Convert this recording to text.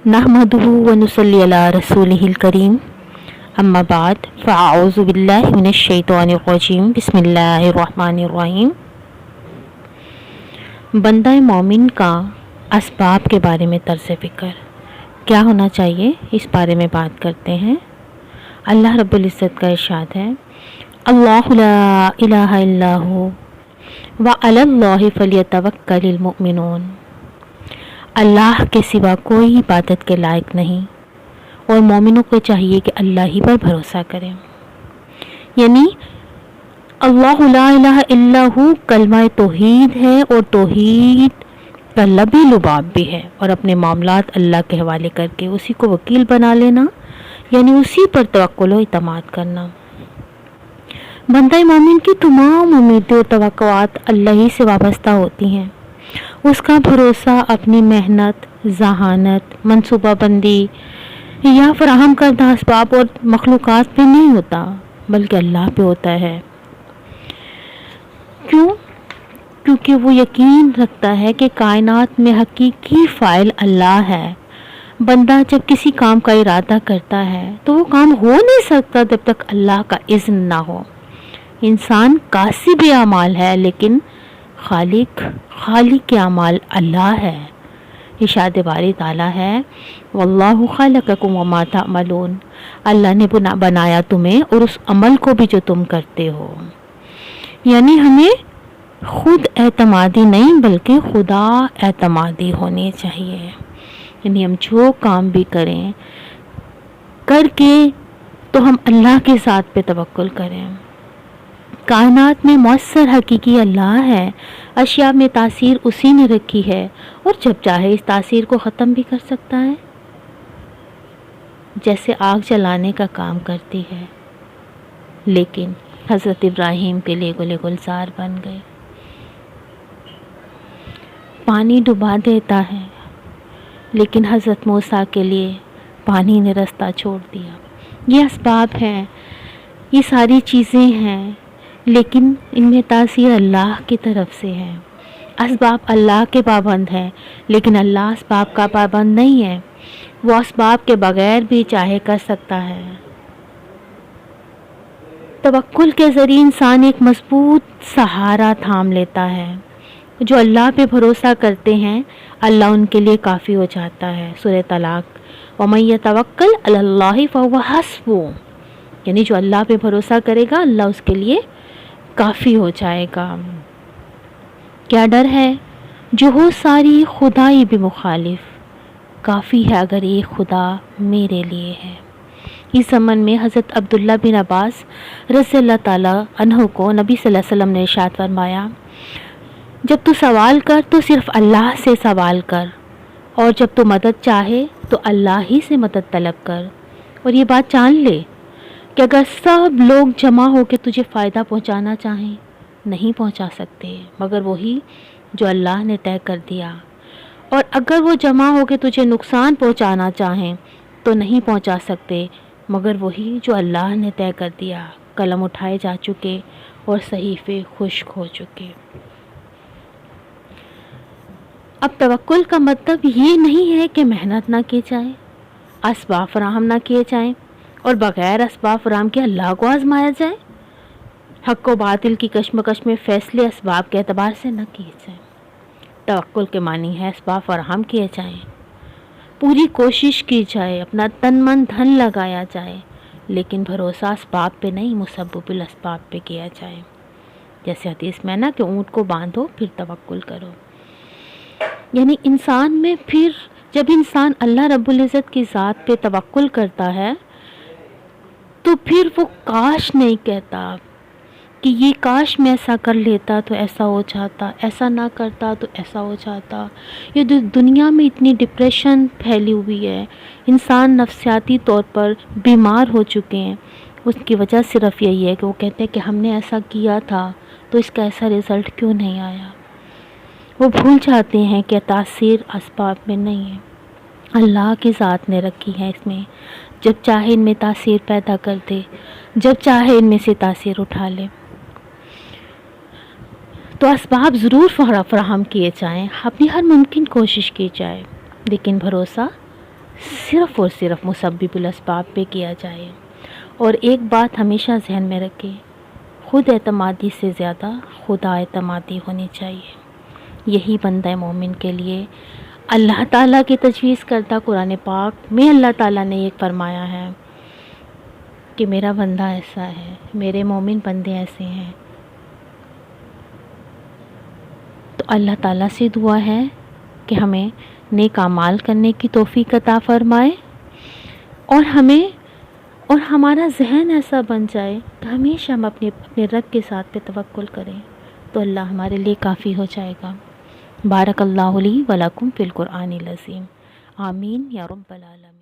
نحمدہ ونصلی علی رسولہ الکریم اما بعد فاعوذ باللہ من الشیطان الرجیم بسم اللہ الرحمن الرحیم۔ بندہ مومن کا اسباب کے بارے میں طرز فکر کیا ہونا چاہیے، اس بارے میں بات کرتے ہیں۔ اللہ رب العزت کا ارشاد ہے، اللہ لا الہ الا ہو وعلی اللہ فلیتوکل المؤمنون۔ اللہ کے سوا کوئی عبادت کے لائق نہیں اور مومنوں کو چاہیے کہ اللہ ہی پر بھروسہ کریں۔ یعنی اللہ لا الہ الا ہو کلمہ توحید ہے، اور توحید کا لبی لباب بھی ہے، اور اپنے معاملات اللہ کے حوالے کر کے اسی کو وکیل بنا لینا، یعنی اسی پر توکل و اعتماد کرنا۔ بندہ مومن کی تمام امیدیں اور توقعات اللہ ہی سے وابستہ ہوتی ہیں۔ اس کا بھروسہ اپنی محنت، ذہانت، منصوبہ بندی یا فراہم کردہ اسباب اور مخلوقات پہ نہیں ہوتا، بلکہ اللہ پہ ہوتا ہے۔ کیونکہ وہ یقین رکھتا ہے کہ کائنات میں حقیقی فاعل اللہ ہے۔ بندہ جب کسی کام کا ارادہ کرتا ہے تو وہ کام ہو نہیں سکتا جب تک اللہ کا اذن نہ ہو۔ انسان کاسب اعمال ہے، لیکن خالق اعمال اللہ ہے۔ ارشاد باری تعالیٰ ہے، واللہ خلقکم وما تعملون۔ اللہ نے بنایا تمہیں اور اس عمل کو بھی جو تم کرتے ہو۔ یعنی ہمیں خود اعتمادی نہیں بلکہ خدا اعتمادی ہونی چاہیے۔ یعنی ہم جو کام بھی کریں کر کے تو ہم اللہ کے ذات پہ توکل کریں۔ کائنات میں مؤثر حقیقی اللہ ہے، اشیاء میں تاثیر اسی نے رکھی ہے، اور جب چاہے اس تاثیر کو ختم بھی کر سکتا ہے، جیسے آگ جلانے کا کام کرتی ہے۔ لیکن حضرت ابراہیم کے لیے گل گلزار بن گئے، پانی ڈبا دیتا ہے، لیکن حضرت موسیٰ کے لیے پانی نے رستہ چھوڑ دیا۔ یہ اسباب ہیں، یہ ساری چیزیں ہیں، لیکن ان میں تاثیر اللہ کی طرف سے ہے۔ اسباب اللہ کے پابند ہیں، لیکن اللہ اسباب کا پابند نہیں ہے۔ وہ اسباب کے بغیر بھی چاہے کر سکتا ہے۔ توکل کے ذریعے انسان ایک مضبوط سہارا تھام لیتا ہے۔ جو اللہ پہ بھروسہ کرتے ہیں اللہ ان کے لیے کافی ہو جاتا ہے۔ سورہ طلاق، وَمَن يَتَوَکَّلْ عَلَى اللَّهِ فَهُوَ حَسْبُهُ، یعنی جو اللہ پہ بھروسہ کرے گا اللہ اس کے لیے کافی ہو جائے گا۔ کیا ڈر ہے جو ہو ساری خدائی بھی مخالف، کافی ہے اگر ایک خدا میرے لیے ہے۔ اس زمن میں حضرت عبداللہ بن عباس رضی اللہ تعالیٰ عنہ کو نبی صلی اللہ علیہ وسلم نے ارشاد فرمایا، جب تو سوال کر تو صرف اللہ سے سوال کر، اور جب تو مدد چاہے تو اللہ ہی سے مدد طلب کر۔ اور یہ بات جان لے کہ اگر سب لوگ جمع ہو کے تجھے فائدہ پہنچانا چاہیں نہیں پہنچا سکتے مگر وہی جو اللہ نے طے کر دیا، اور اگر وہ جمع ہو کے تجھے نقصان پہنچانا چاہیں تو نہیں پہنچا سکتے مگر وہی جو اللہ نے طے کر دیا۔ قلم اٹھائے جا چکے اور صحیفے خشک ہو چکے۔ اب توکل کا مطلب یہ نہیں ہے کہ محنت نہ کی جائے، اسباب فراہم نہ کیے جائیں اور بغیر اسباب فراہم کے اللہ کو آزمایا جائے۔ حق و باطل کی کشمکش میں فیصلے اسباب کے اعتبار سے نہ کیے جائیں۔ توکل کے معنی ہے اسباب فراہم کیے جائیں، پوری کوشش کی جائے، اپنا تن من دھن لگایا جائے، لیکن بھروسہ اسباب پہ نہیں مسبب الاسباب پہ کیا جائے۔ جیسے حدیث میں نا کہ اونٹ کو باندھو پھر توکل کرو۔ یعنی انسان میں پھر جب انسان اللہ رب العزت کی ذات پہ توکل کرتا ہے تو پھر وہ کاش نہیں کہتا کہ یہ کاش میں ایسا کر لیتا تو ایسا ہو جاتا، ایسا نہ کرتا تو ایسا ہو جاتا۔ یہ دنیا میں اتنی ڈپریشن پھیلی ہوئی ہے، انسان نفسیاتی طور پر بیمار ہو چکے ہیں، اس کی وجہ صرف یہی ہے کہ وہ کہتے ہیں کہ ہم نے ایسا کیا تھا تو اس کا ایسا رزلٹ کیوں نہیں آیا۔ وہ بھول جاتے ہیں کہ تاثیر اسباب میں نہیں ہے، اللہ کی ذات نے رکھی ہے اس میں۔ جب چاہے ان میں تاثیر پیدا کر دے، جب چاہے ان میں سے تاثیر اٹھا لے۔ تو اسباب ضرور فراہم کیے جائیں، اپنی ہر ممکن کوشش کی جائے، لیکن بھروسہ صرف اور صرف مسبب الاسباب پہ کیا جائے. اور ایک بات ہمیشہ ذہن میں رکھے، خود اعتمادی سے زیادہ خدا اعتمادی ہونی چاہیے. یہی بندہ مومن کے لیے اللہ تعالیٰ کی تجویز کردہ قرآن پاک میں اللہ تعالیٰ نے یہ فرمایا ہے کہ میرا بندہ ایسا ہے، میرے مومن بندے ایسے ہیں. تو اللہ تعالیٰ سے دعا ہے کہ ہمیں نیک اعمال کرنے کی توفیق عطا فرمائے، اور ہمارا ذہن ایسا بن جائے کہ ہمیشہ ہم اپنے رب کے ساتھ پہ توکل کریں، تو اللہ ہمارے لیے کافی ہو جائے گا. بارک اللہ لی و لکم فی القرآن العظیم. آمین یا رب العالمین.